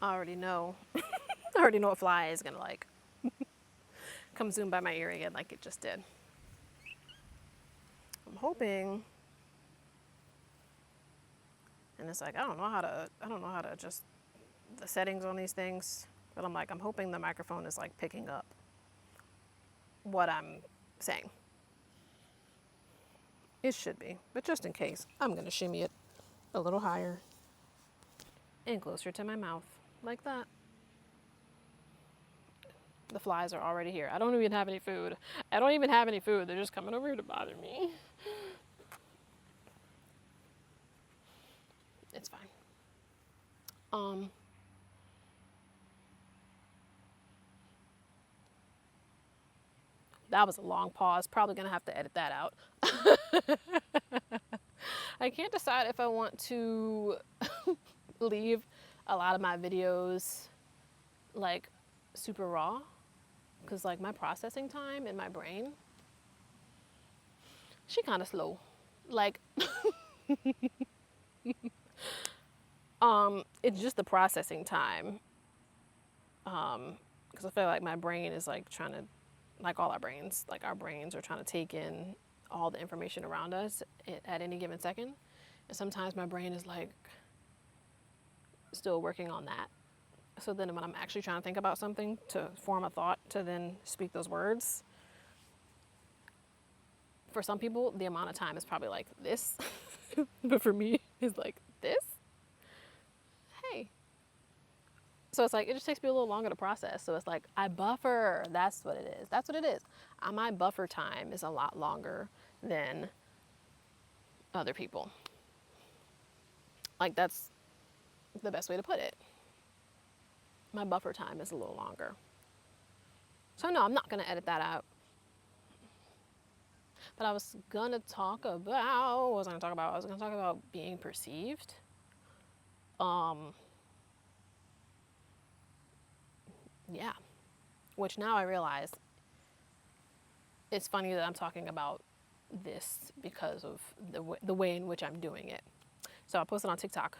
I already know. I already know a fly is gonna like come zoom by my ear again like it just did. I'm hoping, and it's like I don't know how to adjust the settings on these things, but I'm hoping the microphone is like picking up what I'm saying. It should be, but just in case, I'm gonna shimmy it a little higher and closer to my mouth, like that. The flies are already here. I don't even have any food. I don't even have any food. They're just coming over here to bother me. It's fine. Um, that was a long pause. Probably gonna have to edit that out. I can't decide if I want to leave a lot of my videos like super raw, because like my processing time in my brain, she kind of slow. Like, it's just the processing time. Because I feel like my brain is like trying to, like all our brains, like our brains are trying to take in all the information around us at any given second. And sometimes my brain is like still working on that. So then when I'm actually trying to think about something to form a thought to then speak those words, for some people, the amount of time is probably like this. But for me, it's like this. Hey. So it's like, it just takes me a little longer to process. So it's like, I buffer. That's what it is. That's what it is. My buffer time is a lot longer than other people. Like, that's the best way to put it. My buffer time is a little longer. So no, I'm not going to edit that out. But I was going to talk about, what was I going to talk about? I was going to talk about being perceived. Yeah. Which now I realize it's funny that I'm talking about this because of the way in which I'm doing it. So I posted on TikTok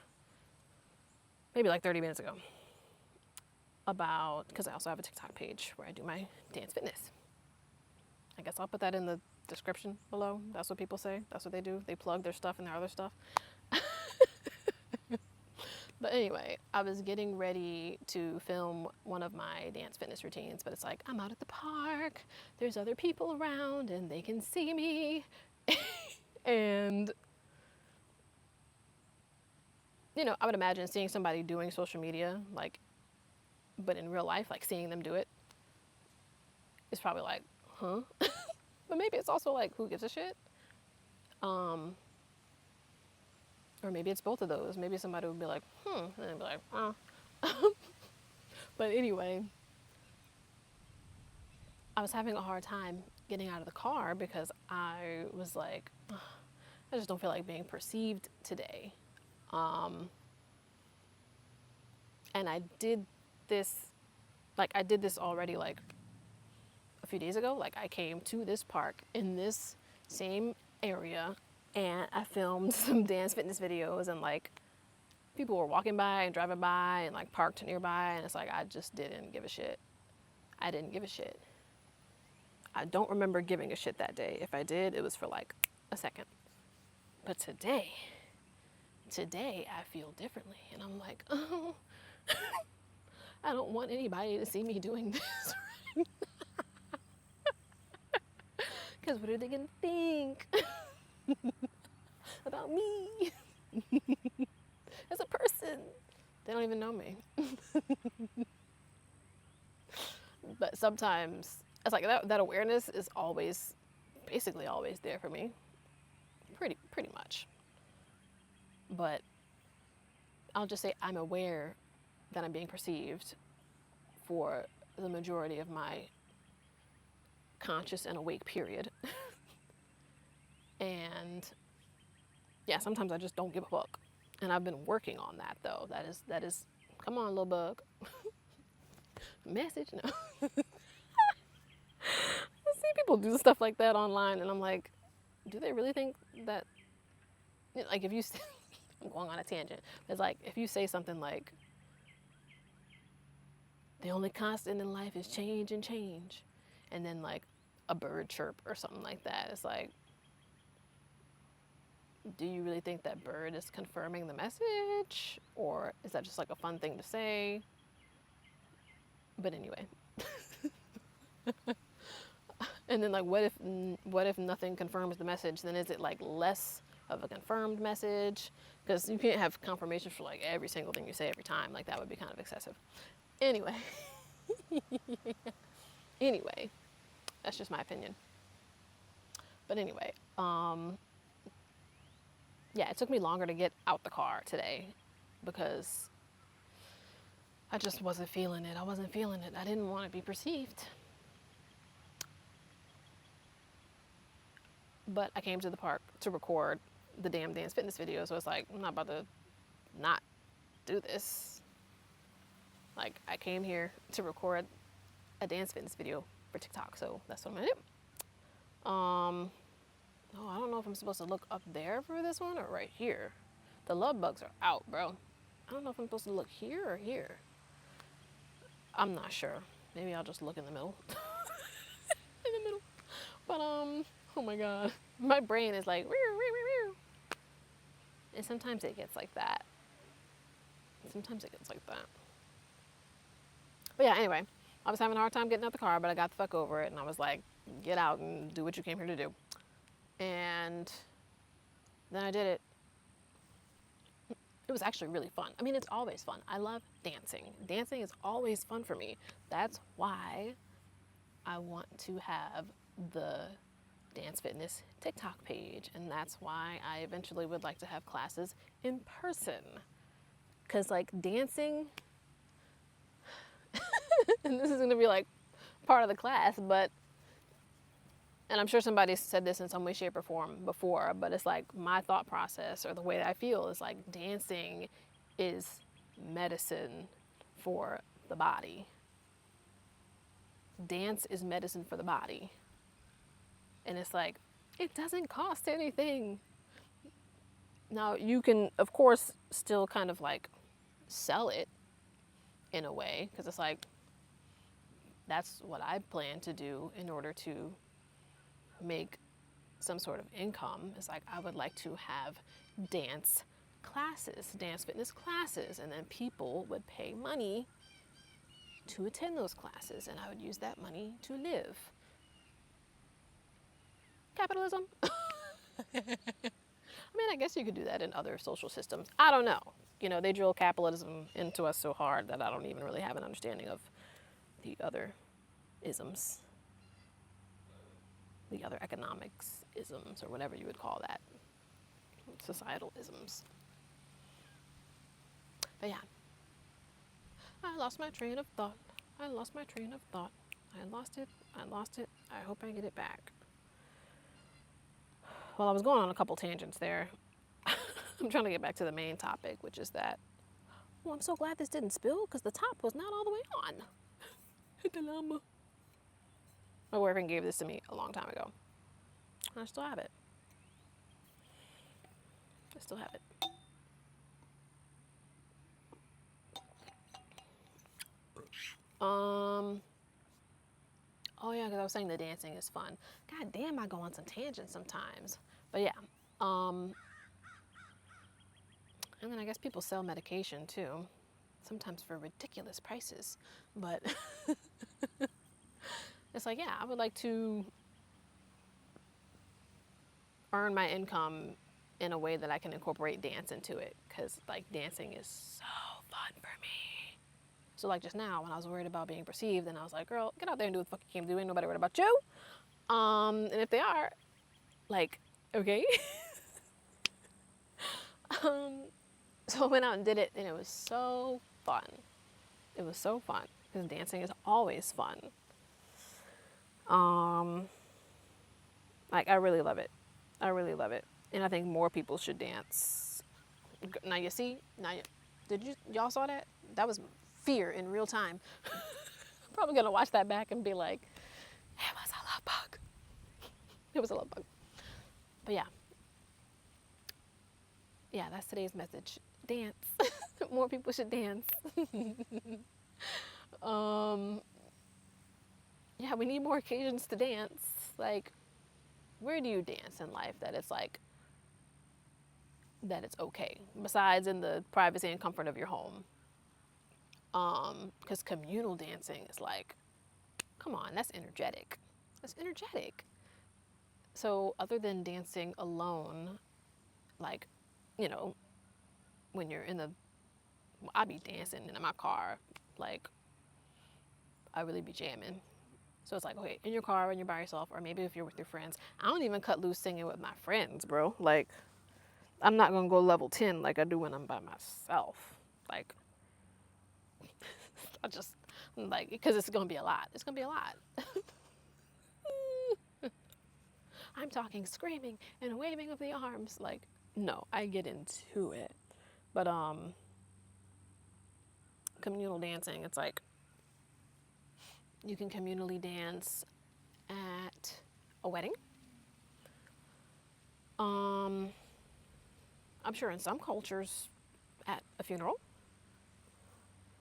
maybe like 30 minutes ago about, because I also have a TikTok page where I do my dance fitness. I guess I'll put that in the description below. That's what people say. That's what they do. They plug their stuff and their other stuff. But anyway, I was getting ready to film one of my dance fitness routines, but it's like, I'm out at the park, there's other people around, and they can see me. And, you know, I would imagine seeing somebody doing social media, like, but in real life, like seeing them do it, is probably like, huh? But maybe it's also like, who gives a shit? Or maybe it's both of those. Maybe somebody would be like, and they'd be like, oh. But anyway, I was having a hard time getting out of the car because I was like, I just don't feel like being perceived today. And I did this already like a few days ago. Like I came to this park in this same area and I filmed some dance fitness videos, and like people were walking by and driving by and like parked nearby, and it's like I just didn't give a shit. I didn't give a shit. I don't remember giving a shit that day. If I did, it was for like a second. But today I feel differently, and I'm like, oh, I don't want anybody to see me doing this. Because what are they gonna think about me as a person? They don't even know me. But sometimes it's like that awareness is always, basically always there for me. Pretty much. But I'll just say I'm aware that I'm being perceived for the majority of my conscious and awake period. And yeah, sometimes I just don't give a fuck. And I've been working on that though. That is come on, little bug. Message? No. I see people do stuff like that online, and I'm like, do they really think that, like, if you I'm going on a tangent. It's like if you say something like, The only constant in life is change and change. And then like a bird chirp or something like that. It's like, do you really think that bird is confirming the message? Or is that just like a fun thing to say? But anyway. And then like what if nothing confirms the message? Then is it like less of a confirmed message? Because you can't have confirmation for like every single thing you say every time. Like that would be kind of excessive. Anyway. Anyway, that's just my opinion. But anyway, yeah, it took me longer to get out the car today because I just wasn't feeling it. I wasn't feeling it. I didn't want to be perceived. But I came to the park to record the damn dance fitness video, so it's like, I'm not about to not do this. Like, I came here to record a dance fitness video for TikTok, so that's what I'm gonna do. Oh, I don't know if I'm supposed to look up there for this one or right here. The love bugs are out, bro. I don't know if I'm supposed to look here or here. I'm not sure. Maybe I'll just look in the middle. In the middle. But, oh my God. My brain is like, and sometimes it gets like that. Sometimes it gets like that. But yeah, anyway, I was having a hard time getting out the car, but I got the fuck over it, and I was like, get out and do what you came here to do. And then I did it. It was actually really fun. I mean, it's always fun. I love dancing. Dancing is always fun for me. That's why I want to have the Dance Fitness TikTok page. And that's why I eventually would like to have classes in person. Because, like, dancing, and this is going to be like part of the class, but, and I'm sure somebody said this in some way, shape, or form before, but it's like my thought process or the way that I feel is like dancing is medicine for the body. Dance is medicine for the body. And it's like, it doesn't cost anything. Now, you can, of course, still kind of like sell it in a way, because it's like, that's what I plan to do in order to make some sort of income. It's like, I would like to have dance classes, dance fitness classes, and then people would pay money to attend those classes, and I would use that money to live. Capitalism? I mean, I guess you could do that in other social systems. I don't know. You know, they drill capitalism into us so hard that I don't even really have an understanding of the other isms, the other economics isms, or whatever you would call that, societal isms. But yeah, I lost my train of thought. I lost my train of thought. I lost it. I lost it. I hope I get it back. Well, I was going on a couple tangents there. I'm trying to get back to the main topic, which is that, oh, I'm so glad this didn't spill because the top was not all the way on. Hit the llama. My boyfriend gave this to me a long time ago. I still have it. I still have it. Oh yeah, because I was saying the dancing is fun. God damn, I go on some tangents sometimes. But yeah. And then I guess people sell medication too. Sometimes for ridiculous prices. But it's like, yeah, I would like to earn my income in a way that I can incorporate dance into it. Because like dancing is so fun for me. So like just now when I was worried about being perceived, and I was like, girl, get out there and do what the fuck you came to do. Ain't nobody worried about you. And if they are, like, okay. So I went out and did it, and it was so fun. It was so fun because dancing is always fun. Like I really love it. I really love it, and I think more people should dance. Now you see, y'all saw that? That was fear in real time. I'm probably gonna watch that back and be like, it was a love bug. It was a love bug. But yeah. Yeah, that's today's message. Dance. More people should dance. Um, yeah, we need more occasions to dance. Like, where do you dance in life that it's like, that it's okay, besides in the privacy and comfort of your home? Because communal dancing is like, come on, that's energetic. That's energetic. So, other than dancing alone, like, you know, when you're in the, I be dancing in my car, like, I really be jamming. So it's like, okay, in your car when you're by yourself, or maybe if you're with your friends. I don't even cut loose singing with my friends, bro. Like, I'm not gonna go level 10 like I do when I'm by myself. Like, I just, like, because it's gonna be a lot. It's gonna be a lot. I'm talking screaming and waving of the arms. Like, no, I get into it. But, communal dancing, it's like, you can communally dance at a wedding. Um, I'm sure in some cultures at a funeral.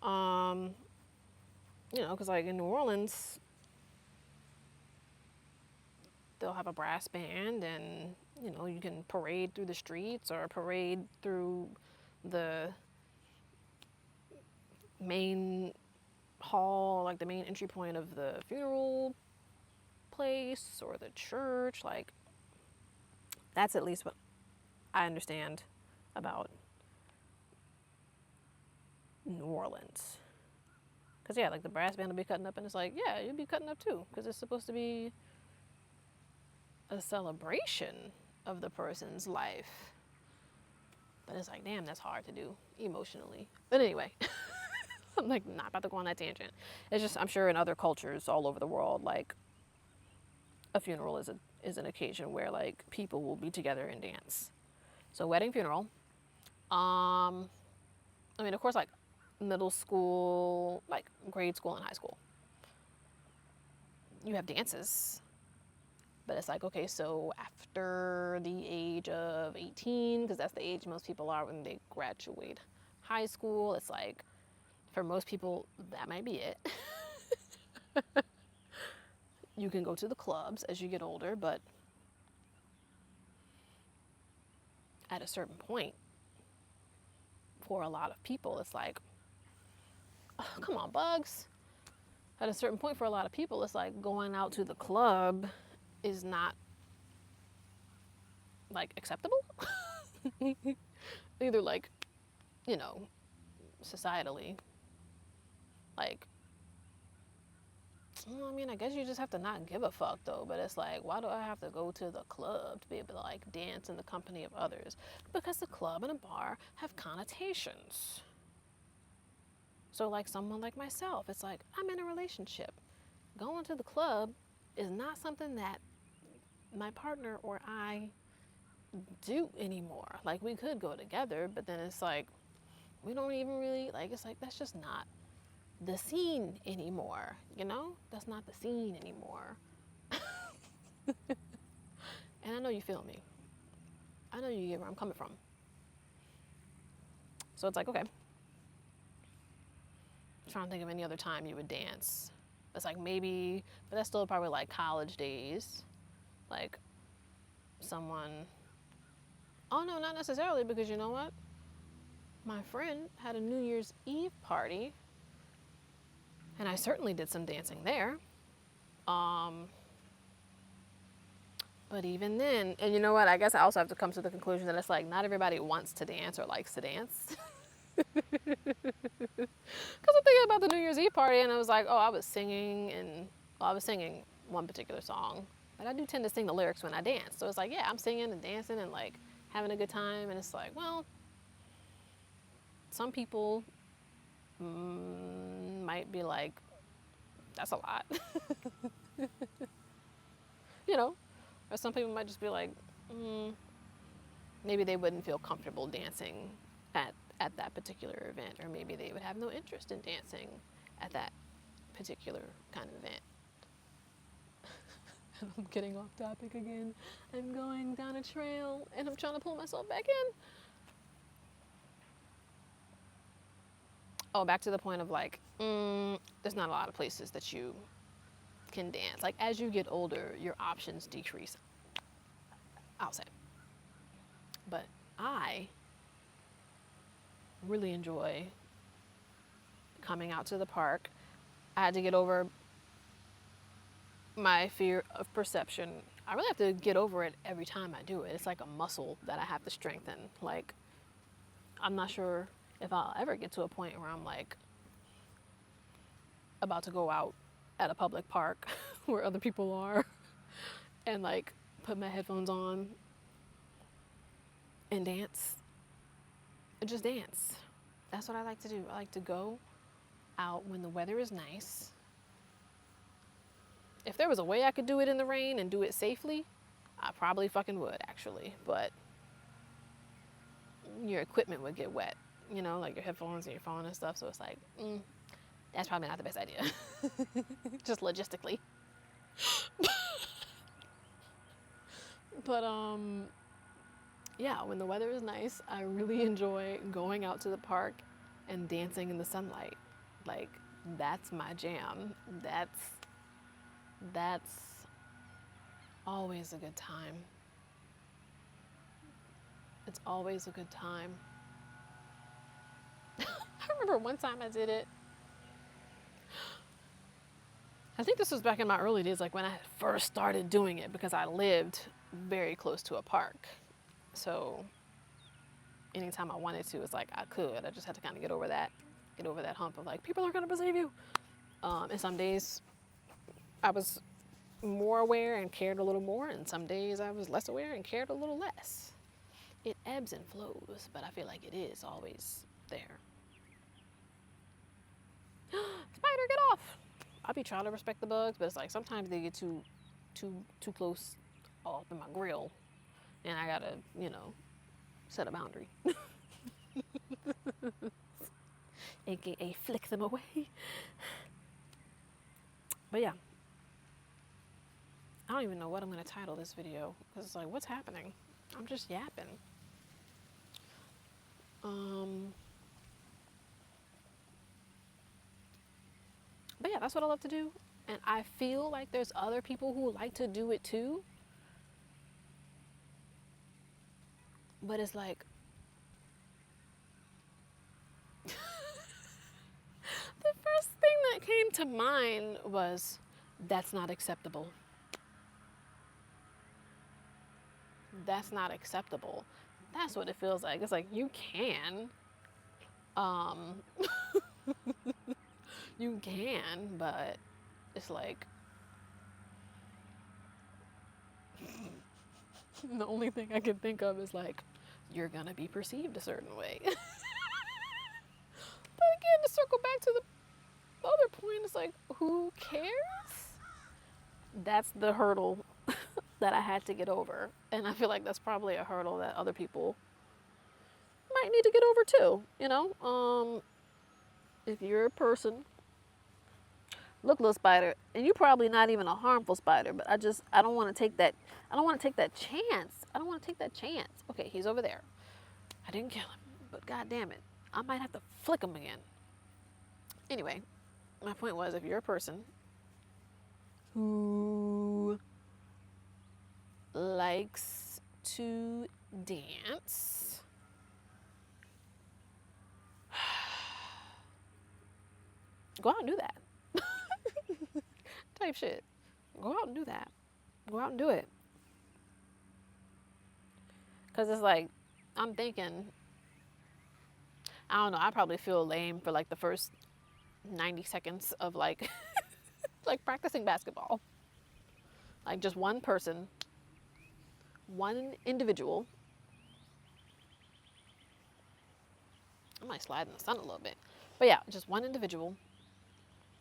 Um, you know, because like in New Orleans, they'll have a brass band, and you know, you can parade through the streets or parade through the main hall, like the main entry point of the funeral place or the church. Like, that's at least what I understand about New Orleans. Because, yeah, like the brass band will be cutting up, and it's like, yeah, you'll be cutting up too, because it's supposed to be a celebration of the person's life. But it's like, damn, that's hard to do emotionally. But anyway, I'm like not about to go on that tangent. It's just, I'm sure in other cultures all over the world, like a funeral is an occasion where like people will be together and dance. So wedding, funeral. I mean, of course, like middle school, like grade school and high school, you have dances. But it's like, okay, so after the age of 18, because that's the age most people are when they graduate high school, it's like, for most people, that might be it. You can go to the clubs as you get older, but at a certain point, for a lot of people, it's like, oh, come on, Bugs. At a certain point, for a lot of people, it's like going out to the club is not like acceptable. Either like, you know, societally, like, well, I mean, I guess you just have to not give a fuck though. But it's like, why do I have to go to the club to be able to like dance in the company of others? Because the club and a bar have connotations. So like someone like myself, it's like, I'm in a relationship. Going to the club is not something that my partner or I do anymore. Like, we could go together, but then it's like, we don't even really, like, it's like, that's just not the scene anymore, you know? That's not the scene anymore. And I know you feel me. I know you get where I'm coming from. So it's like, okay. I'm trying to think of any other time you would dance. It's like maybe, but that's still probably like college days. Like someone, oh no, not necessarily, because you know what? My friend had a New Year's Eve party, and I certainly did some dancing there. But even then, and you know what? I guess I also have to come to the conclusion that it's like not everybody wants to dance or likes to dance. Because I'm thinking about the New Year's Eve party, and I was like, oh, I was singing, and well, I was singing one particular song, but I do tend to sing the lyrics when I dance. So it's like, yeah, I'm singing and dancing and like having a good time, and it's like, well, some people might be like, that's a lot, you know, or some people might just be like, maybe they wouldn't feel comfortable dancing at that particular event, or maybe they would have no interest in dancing at that particular kind of event. I'm getting off topic again. I'm going down a trail and I'm trying to pull myself back in. oh, back to the point of like, there's not a lot of places that you can dance. Like as you get older, your options decrease, I'll say. But I really enjoy coming out to the park. I had to get over my fear of perception. I really have to get over it every time I do it. It's like a muscle that I have to strengthen. Like, I'm not sure if I'll ever get to a point where I'm like about to go out at a public park where other people are and like put my headphones on and dance. Just dance. That's what I like to do. I like to go out when the weather is nice. If there was a way I could do it in the rain and do it safely, I probably fucking would actually, but your equipment would get wet, you know, like your headphones and your phone and stuff. So it's like, that's probably not the best idea, just logistically. But yeah, when the weather is nice, I really enjoy going out to the park and dancing in the sunlight. Like that's my jam. That's always a good time. It's always a good time. I remember one time I did it. I think this was back in my early days, like when I first started doing it, because I lived very close to a park. So anytime I wanted to, it's like I could. I just had to kind of get over that hump of like, people are gonna perceive you. And some days I was more aware and cared a little more, and some days I was less aware and cared a little less. It ebbs and flows, but I feel like it is always there. Spider, get off! I'll be trying to respect the bugs, but it's like sometimes they get too close up in my grill, and I gotta, you know, set a boundary. AKA flick them away. But yeah, I don't even know what I'm gonna title this video, because it's like, what's happening? I'm just yapping. But yeah, that's what I love to do. And I feel like there's other people who like to do it too. But it's like, the first thing that came to mind was, that's not acceptable. That's not acceptable. That's what it feels like. It's like, you can. You can, but it's like, the only thing I can think of is like, you're gonna be perceived a certain way. But again, to circle back to the other point, it's like, who cares? That's the hurdle that I had to get over. And I feel like that's probably a hurdle that other people might need to get over too, you know? If you're a person, look, little spider, and you're probably not even a harmful spider, but I don't want to take that chance. I don't want to take that chance. Okay, he's over there. I didn't kill him, but god damn it, I might have to flick him again. Anyway, my point was, if you're a person who likes to dance, go out and do that. Type shit. Go out and do that. Go out and do it. Because it's like, I'm thinking, I don't know, I probably feel lame for like the first 90 seconds of like, like practicing basketball. Like just one person, one individual. I might slide in the sun a little bit. But yeah, just one individual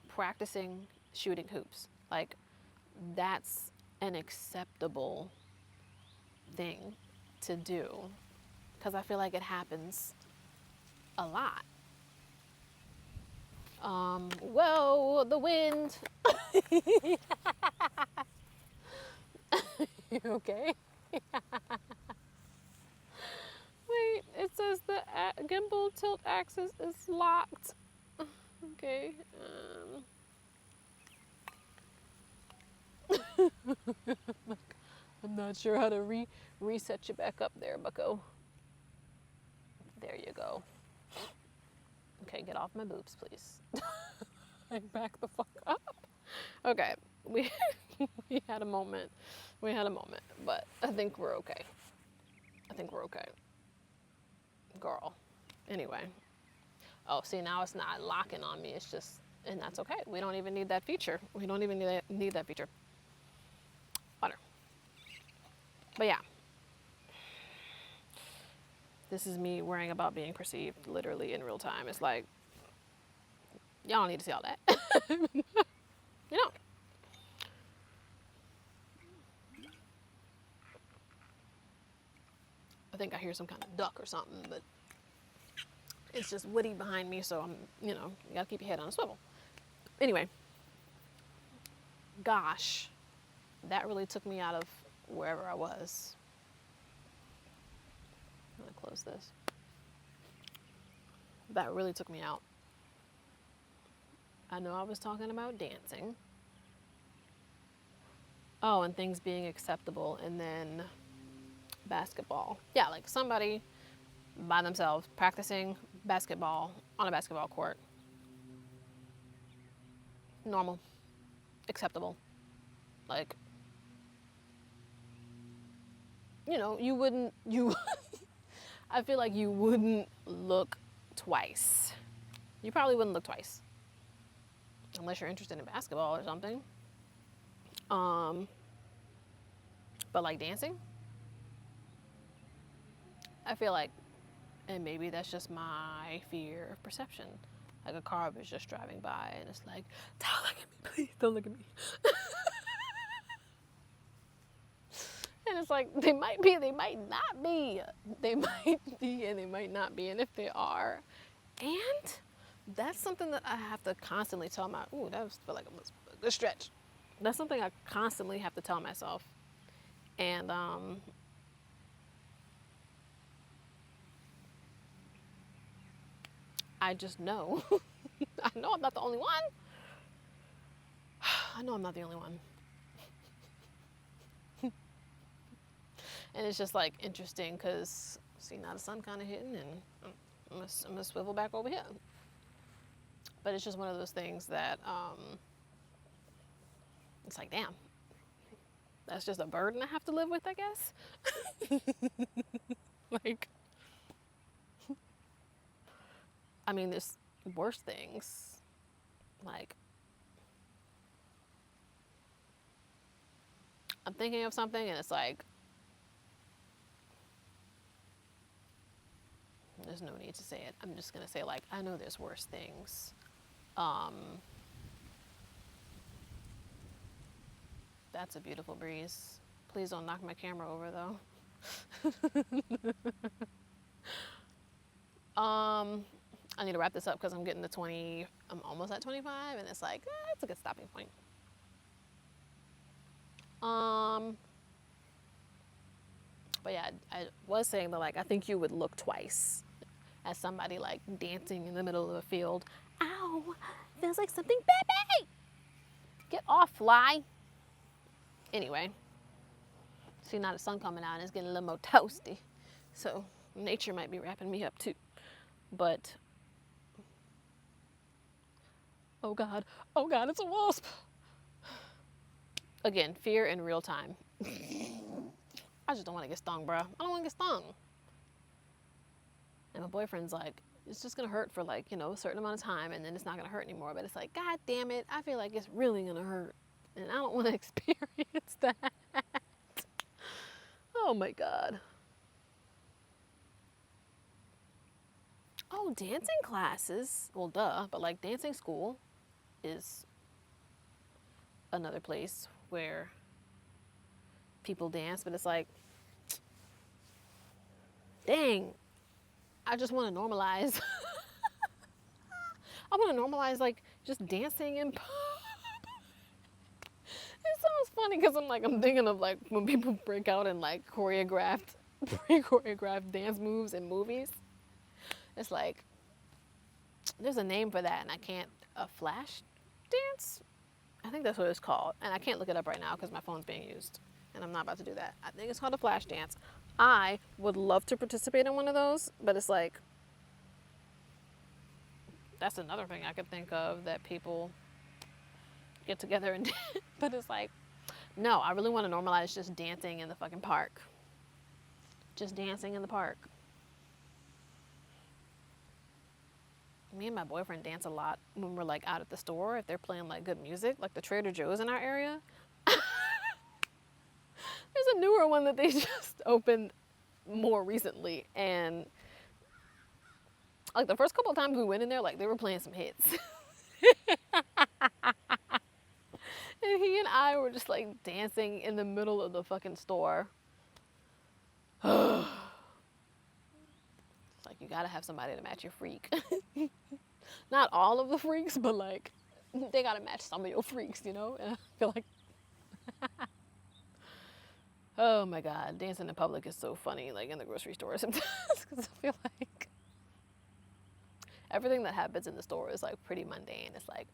practicing shooting hoops. Like, that's an acceptable thing to do, because I feel like it happens a lot. Whoa, the wind. You okay? Wait, it says the gimbal tilt axis is locked. Okay. I'm not sure how to reset you back up there, bucko. There you go. Okay, get off my boobs, please. Like, back the fuck up. Okay, we we had a moment. We had a moment, but I think we're okay. I think we're okay. Girl. Anyway. Oh, see, now it's not locking on me. It's just, and that's okay. We don't even need that feature. We don't even need that feature. Water. But yeah. This is me worrying about being perceived literally in real time. It's like, y'all don't need to see all that. You know. I think I hear some kind of duck or something, but it's just Woody behind me, so I'm, you gotta keep your head on a swivel. Anyway, gosh, that really took me out of wherever I was. I'm gonna close this. That really took me out. I know I was talking about dancing. Oh, and things being acceptable, and then basketball. Yeah, like somebody by themselves practicing basketball on a basketball court. Normal, acceptable. Like, I feel like you wouldn't look twice. You probably wouldn't look twice. Unless you're interested in basketball or something. But like dancing, I feel like, and maybe that's just my fear of perception. Like a car was just driving by and it's like, don't look at me, please, don't look at me. And it's like, they might be, they might not be. They might be and they might not be. And if they are, and that's something that I have to constantly tell that was feel like a good stretch. That's something I constantly have to tell myself. And I just know. I know I'm not the only one. I know I'm not the only one. And it's just like interesting because, see, now the sun kind of hitting and I'm gonna swivel back over here. But it's just one of those things that it's like, damn, that's just a burden I have to live with, I guess. Like, I mean, there's worse things. Like, I'm thinking of something and it's like, there's no need to say it. I'm just gonna say, like, I know there's worse things. That's a beautiful breeze. Please don't knock my camera over though. I need to wrap this up because I'm getting to 20. I'm almost at 25, and it's like, it's a good stopping point. But yeah, I was saying that, like, I think you would look twice at somebody like dancing in the middle of a field. Ow, feels like something baby. Get off, fly. Anyway, see, now the sun coming out and it's getting a little more toasty, so nature might be wrapping me up too. But oh god, it's a wasp. Again, fear in real time. I just don't want to get stung, bro. I don't want to get stung. And my boyfriend's like, it's just gonna hurt for, like, a certain amount of time, and then it's not gonna hurt anymore. But it's like, god damn it, I feel like it's really gonna hurt, and I don't want to experience that. Oh my god. Oh, dancing classes. Well, duh, but like dancing school is another place where people dance, but it's like, dang, I just want to normalize. I want to normalize, like, just dancing in pub. It sounds funny because I'm thinking of, like, when people break out in, like, pre-choreographed dance moves in movies. It's like, There's a name for that, and I can't. A flash dance? I think that's what it's called, and I can't look it up right now because my phone's being used, and I'm not about to do that. I think it's called a flash dance. I would love to participate in one of those, but it's like, that's another thing I could think of that people get together and but it's like, no, I really want to normalize just dancing in the fucking park. Just dancing in the park. Me and my boyfriend dance a lot when we're like out at the store, if they're playing like good music, like the Trader Joe's in our area. There's a newer one that they just opened more recently, and like the first couple of times we went in there, like they were playing some hits. And he and I were just like dancing in the middle of the fucking store. It's like you gotta have somebody to match your freak. Not all of the freaks, but like they gotta match some of your freaks, you know? And I feel like oh my god, dancing in public is so funny, like in the grocery store sometimes, because I feel like everything that happens in the store is like pretty mundane. It's like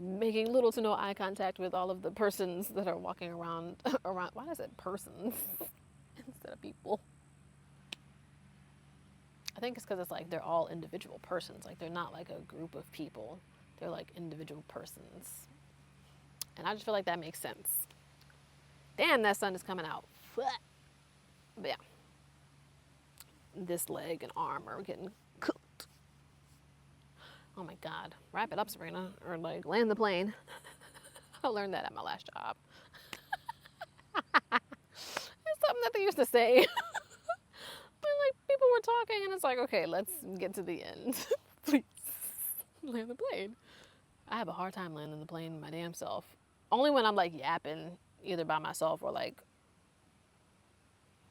making little to no eye contact with all of the persons that are walking around. Why is it persons instead of people? I think it's because it's like they're all individual persons. Like they're not like a group of people. They're like individual persons. And I just feel like that makes sense. Damn, that sun is coming out. But yeah. This leg and arm are getting cooked. Oh my God. Wrap it up, Sabrina. Or like land the plane. I learned that at my last job. It's something that they used to say. But like people were talking and it's like, okay, let's get to the end. Please land the plane. I have a hard time landing the plane my damn self. Only when I'm like yapping, either by myself or like,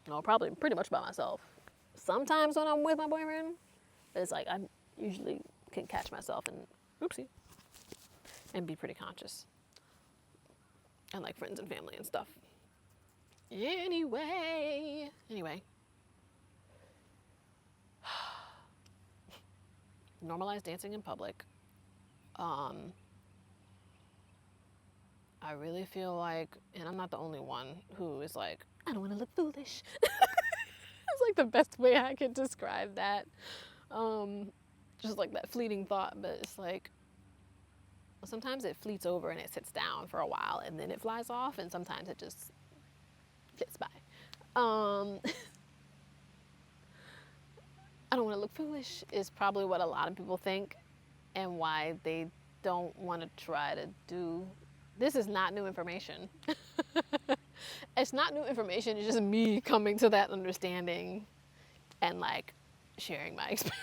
no, probably pretty much by myself. Sometimes when I'm with my boyfriend, but it's like I usually can catch myself and oopsie, and be pretty conscious. And like friends and family and stuff. Anyway. Normalize dancing in public. I really feel like, and I'm not the only one who is like, I don't want to look foolish. It's like the best way I could describe that. Just like that fleeting thought, but it's like, sometimes it fleets over and it sits down for a while and then it flies off, and sometimes it just flits by. I don't want to look foolish is probably what a lot of people think, and why they don't want to try to do. This is not new information. It's not new information. It's just me coming to that understanding and like sharing my experience.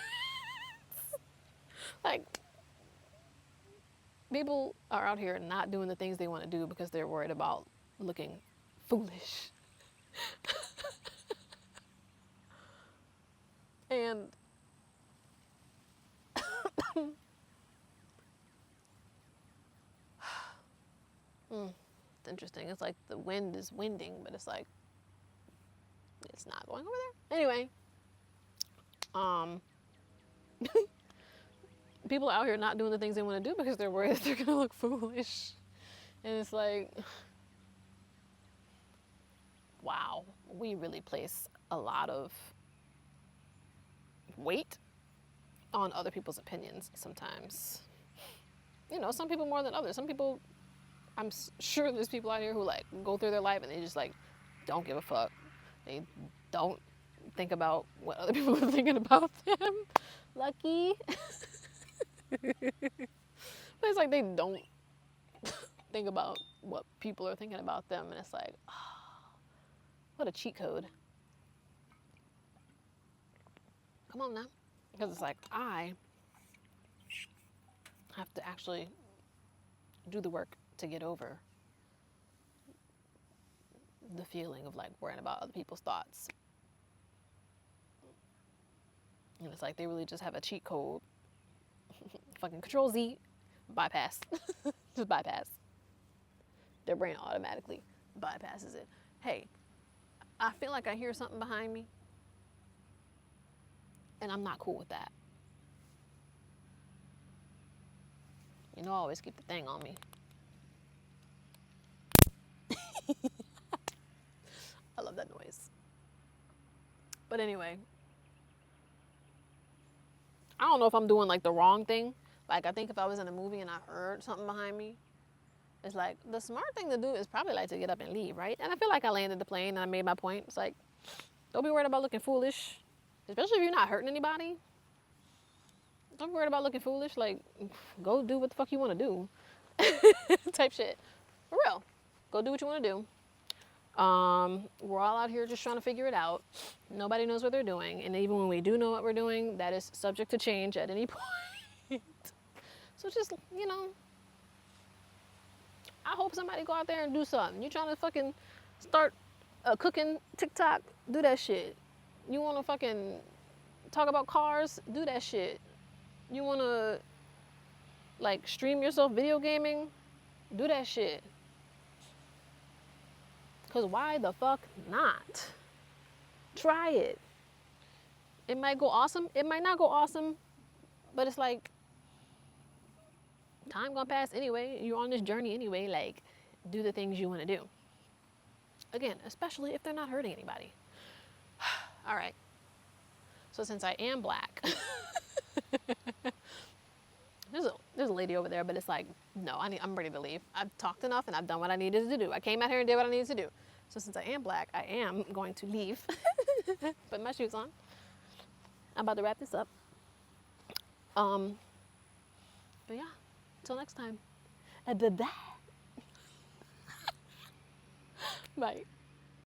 Like, people are out here not doing the things they want to do because they're worried about looking foolish. And it's interesting. It's like the wind is winding, but it's like it's not going over there. Anyway, people out here not doing the things they want to do because they're worried that they're gonna look foolish. And it's like, wow, we really place a lot of weight on other people's opinions sometimes. You know, some people more than others. Some people, I'm sure there's people out here who like go through their life and they just like don't give a fuck. They don't think about what other people are thinking about them. Lucky. But it's like they don't think about what people are thinking about them, and it's like, oh, what a cheat code. Come on now. Because it's like, I have to actually do the work to get over the feeling of like worrying about other people's thoughts. And it's like they really just have a cheat code. Fucking Control Z, bypass. Just bypass. Their brain automatically bypasses it. Hey, I feel like I hear something behind me, and I'm not cool with that. You know I always keep the thing on me. I love that noise. But anyway, I don't know if I'm doing like the wrong thing. Like I think if I was in a movie and I heard something behind me, it's like the smart thing to do is probably like to get up and leave, right? And I feel like I landed the plane and I made my point. It's like, don't be worried about looking foolish, especially if you're not hurting anybody. Don't be worried about looking foolish. Like, go do what the fuck you want to do, type shit. For real, go do what you want to do. We're all out here just trying to figure it out. Nobody knows what they're doing, and even when we do know what we're doing, that is subject to change at any point. So just, you know, I hope somebody go out there and do something. You trying to fucking start a cooking TikTok? Do that shit. You want to fucking talk about cars? Do that shit. You want to like stream yourself video gaming? Do that shit. Cause why the fuck not? Try it. It might go awesome. It might not go awesome. But it's like time gonna pass anyway. You're on this journey anyway. Like, do the things you want to do. Again, especially if they're not hurting anybody. All right. So since I am black, there's a lady over there, but it's like, no, I'm ready to leave. I've talked enough and I've done what I needed to do. I came out here and did what I needed to do. So since I am black, I am going to leave. Put my shoes on. I'm about to wrap this up. But yeah, until next time. Bye. Bye.